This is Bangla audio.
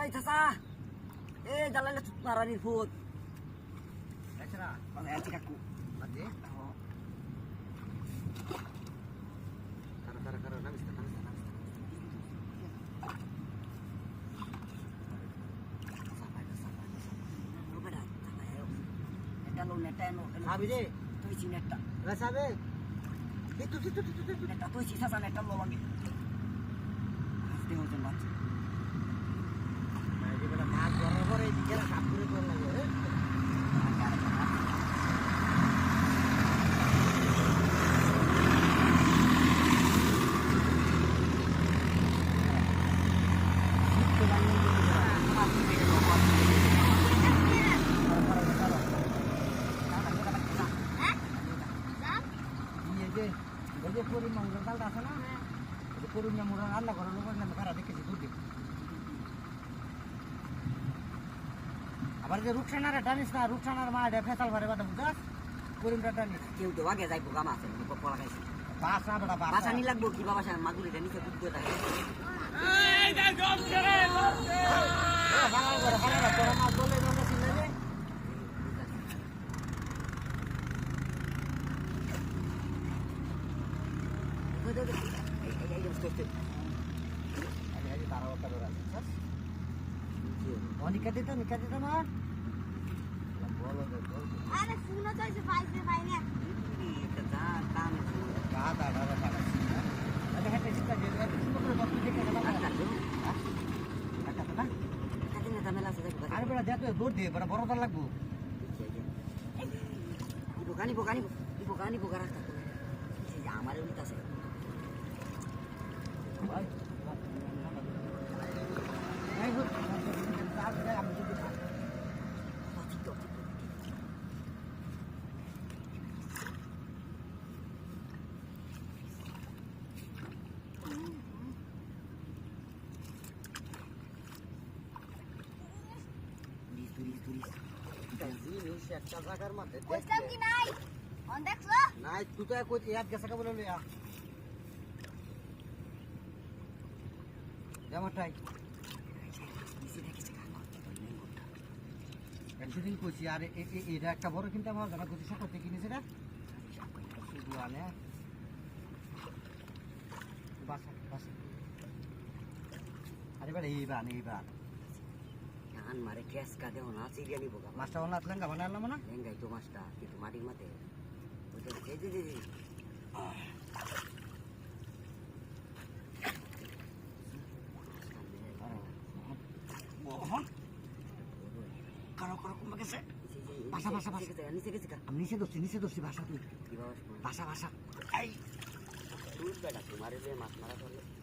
এই চাচা এ জ্বালালে মারানির ফুট এছাড়া মানে আছি কাকু বাদে কারো name is Sabi deh, tuh isi neta. Lah sabi, itu. Neta tuh isi sasa neta lo lagi. Pasti hujan banget. Nah, jadi pada mas boro-boro ini kira kabur itu lagi. পুরি মঙ্গল কালটা আছে না পুরি মুরা রান্না করার লোক না খারাপ দেখেছি দুধে আবার যে রুকসানারে টানিস না রুকসানার মা এটা ফেসাল ভরে বাটা বুঝাস পুরিমটা টানিস কেউ তো আগে যাইবো গাম আছে পড়া খাইছি বাসা বড় বাসা নি লাগবো কি বাবা সাহেব মাগুরিটা নিচে বুঝতে থাকে এই দা গম করে ভালো করে তোরা মাছ বলে না ছিলে রে nikah itu mah ada suno tuh sebaiknya mainnya ada kata kita jadi ada semua kalau kita ada ada bela jatuh bodoh deh pada borotan lagu ibu kan rasa si jamar ini tas একটা জায়গার মধ্যে কইতাম কি নাই অন দেখছো নাই তুই তো কই এক গেছে কা বলে লইয়া জামাটাই একদিন কইছি আর এটা একটা বড় কিনতে আমার জানা কইছি করতে কিনেছে না শুধু আনে বাসা আরে বাড়ি এইবার আন মারে ক্যাশ কা দেও না সিরিয়ালি বোকা মাছটা অনাত লেঙ্গা বানালাম না লেঙ্গাই তো মাছটা কিন্তু মাটির মধ্যে ওটা জি ওহ কারো কম গেছে ভাষা নিচে গেছে আমি নিচে দোষী ভাষা তুই ভাষা এই তুই বেটা তোমারে মাছ মারা করলে